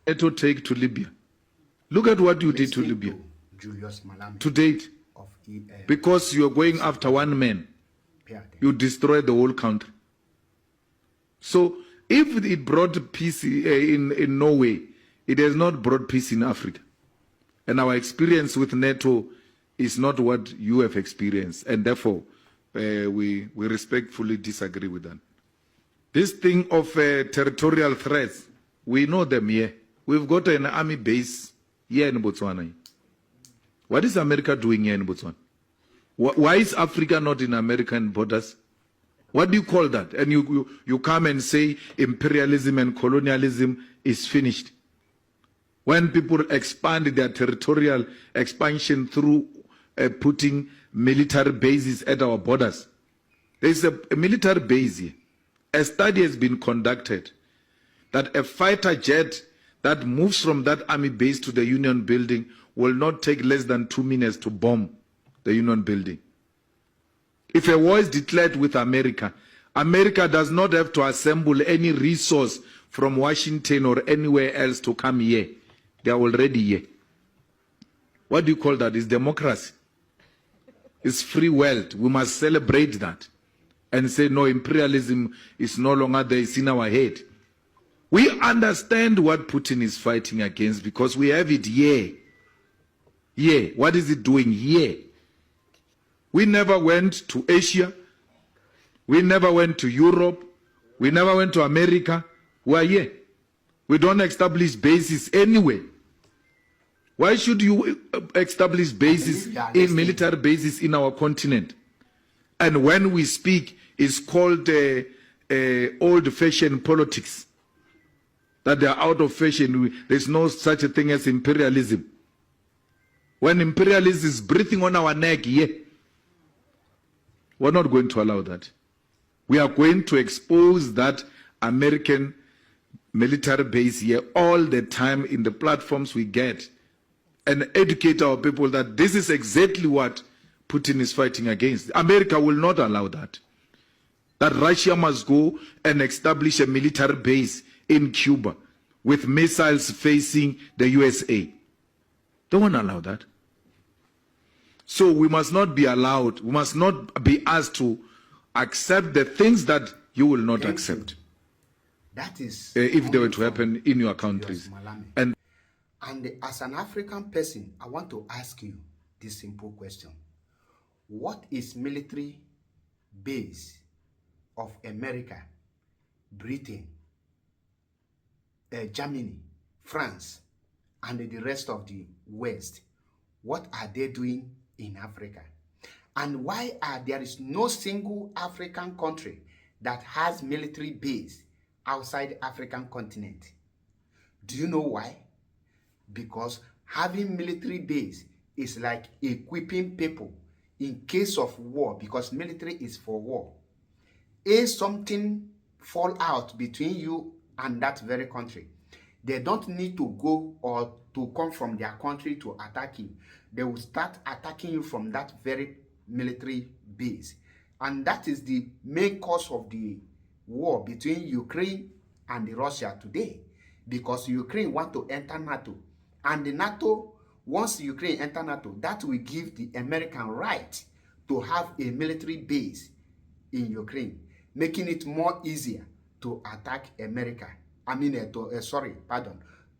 NATO take to Libya? Look at what you did to Listening Libya Julius Malema to date. of EFF. Because you're going after one man, you destroy the whole country. So if it brought peace in Norway, it has not brought peace in Africa. And our experience with NATO is not what you have experienced. And therefore, we respectfully disagree with that. This thing of territorial threats, we know them here. We've got an army base here in Botswana. What is America doing here in Botswana? Why is Africa not in American borders? What do you call that? And you come and say imperialism and colonialism is finished. When people expand their territorial expansion through putting military bases at our borders. There's a military base here. A study has been conducted that a fighter jet that moves from that army base to the Union building will not take less than 2 minutes to bomb the Union building. If a war is declared with America, America does not have to assemble any resource from Washington or anywhere else to come here. They are already here. What do you call that? It's democracy. It's free world. We must celebrate that and say, no, imperialism is no longer there. It's in our head. We understand what Putin is fighting against because we have it here. Here. What is it doing here? We never went to Asia. We never went to Europe. We never went to America. We are here. We don't establish bases anywhere. Why should you establish bases in military bases in our continent? And when we speak, it's called old-fashioned politics. That they are out of fashion. There's no such a thing as imperialism. When imperialism is breathing on our neck, yeah, we're not going to allow that. We are going to expose that American military base here all the time in the platforms we get and educate our people that this is exactly what Putin is fighting against. America will not allow that. That Russia must go and establish a military base in Cuba with missiles facing the USA. Don't want to allow that. So we must not be allowed, we must not be asked to accept the things that you will not accept. That is if they were to happen in your countries. And as an African person, I want to ask you this simple question. What is military base of America, Britain, Germany, France, and the rest of the West? What are they doing in Africa? And why there is no single African country that has military base outside the African continent? Do you know why? Because having military base is like equipping people in case of war, because military is for war. If something fall out between you and that very country, they don't need to go or to come from their country to attack you. They will start attacking you from that very military base. And that is the main cause of the war between Ukraine and Russia today. Because Ukraine want to enter NATO. And the NATO, once Ukraine enter NATO, that will give the American right to have a military base in Ukraine, making it more easier to attack America.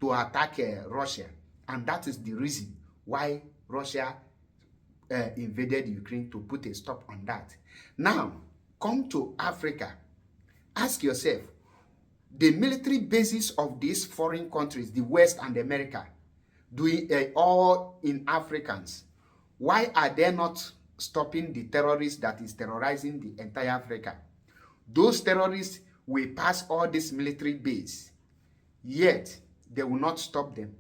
To attack Russia. And that is the reason why Russia invaded Ukraine, to put a stop on that. Now, come to Africa. Ask yourself, the military bases of these foreign countries, the West and America, doing all in Africans, why are they not stopping the terrorists that is terrorizing the entire Africa? Those terrorists will pass all this military base, yet they will not stop them.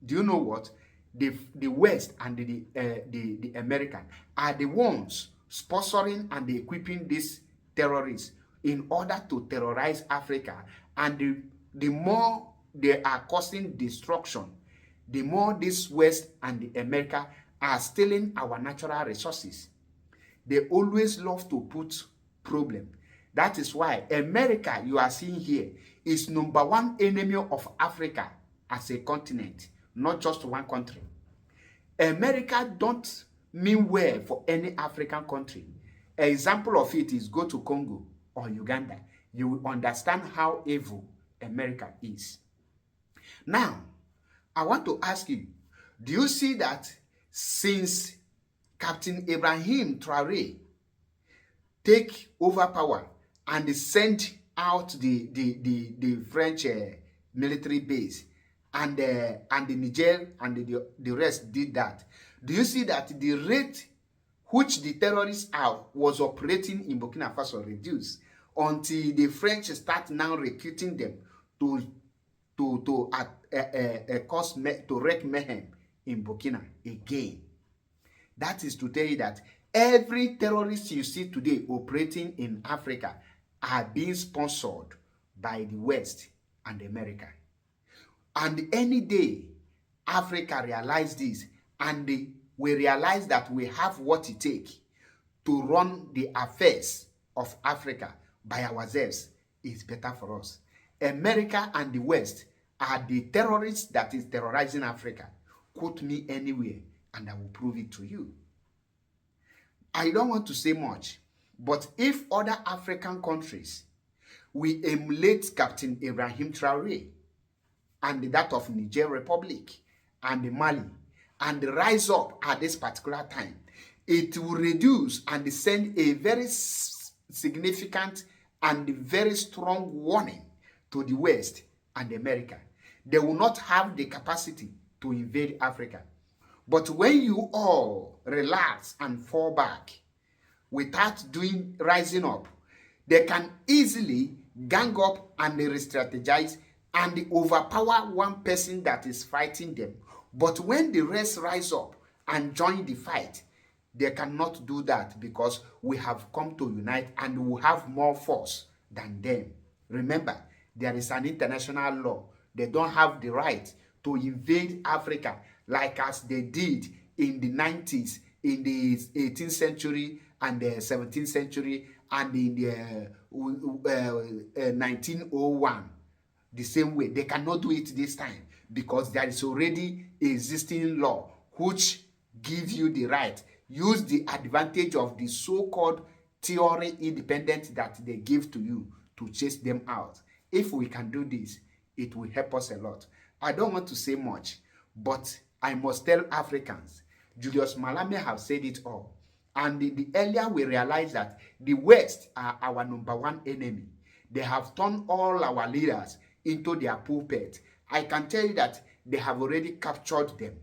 Do you know what? The West and the American are the ones sponsoring and equipping these terrorists in order to terrorize Africa. And the more they are causing destruction, the more this West and the America are stealing our natural resources. They always love to put problem. That is why America, you are seeing here, is #1 enemy of Africa. as a continent, not just one country. America don't mean well for any African country. An example of it is go to Congo or Uganda. You will understand how evil America is. Now, I want to ask you, do you see that since Captain Ibrahim Traore take over power and send out the French military base, and the Niger and the rest did that, do you see that the rate which the terrorists was operating in Burkina Faso reduced until the French start now recruiting them to wreak mayhem in Burkina again? That is to tell you that every terrorist you see today operating in Africa are being sponsored by the West and America. And any day Africa realize this, and we realize that we have what it takes to run the affairs of Africa by ourselves, it's better for us. America and the West are the terrorists that is terrorizing Africa. Quote me anywhere and I will prove it to you. I don't want to say much, but if other African countries we emulate Captain Ibrahim Traore and that of Niger Republic and Mali and rise up at this particular time, it will reduce and send a very significant and very strong warning to the West and America. They will not have the capacity to invade Africa. But when you all relax and fall back without rising up, they can easily gang up and re-strategize and overpower one person that is fighting them. But when the rest rise up and join the fight, they cannot do that because we have come to unite and we have more force than them. Remember, there is an international law. They don't have the right to invade Africa like as they did in the 90s, in the 18th century and the 17th century and in the 1901. The same way. They cannot do it this time because there is already existing law which gives you the right. Use the advantage of the so-called theory independence that they give to you to chase them out. If we can do this, it will help us a lot. I don't want to say much, but I must tell Africans, Julius Malema have said it all. And the earlier we realize that the West are our number one enemy, they have turned all our leaders into their puppet. I can tell you that they have already captured them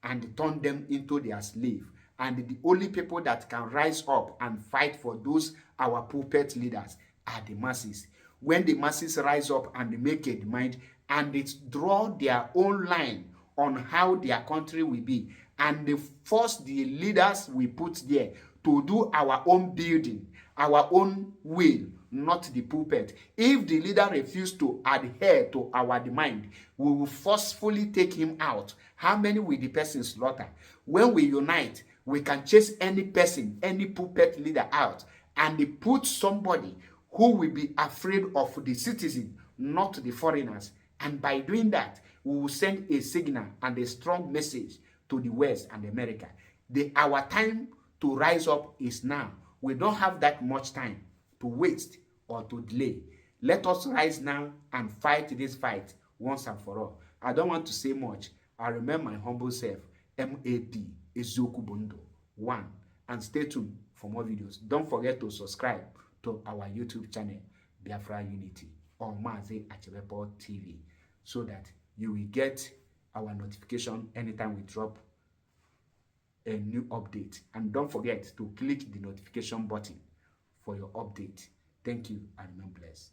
and turned them into their slave. And the only people that can rise up and fight for those our puppet leaders are the masses. When the masses rise up and make a demand and they draw their own line on how their country will be, and they force the leaders we put there to do our own building, our own will, not the puppet. If the leader refuses to adhere to our demand, we will forcefully take him out. How many will the person slaughter? When we unite, we can chase any person, any puppet leader out, and put somebody who will be afraid of the citizen, not the foreigners. And by doing that, we will send a signal and a strong message to the West and America. Our time to rise up is now. We don't have that much time to waste or to delay. Let us rise now and fight this fight once and for all. I don't want to say much. I remain my humble self, MAD Ezoku Bondo 1. And stay tuned for more videos. Don't forget to subscribe to our YouTube channel, Biafra Unity, or Maze Achebepo TV, so that you will get our notification anytime we drop a new update. And don't forget to click the notification button for your update. Thank you and remain blessed.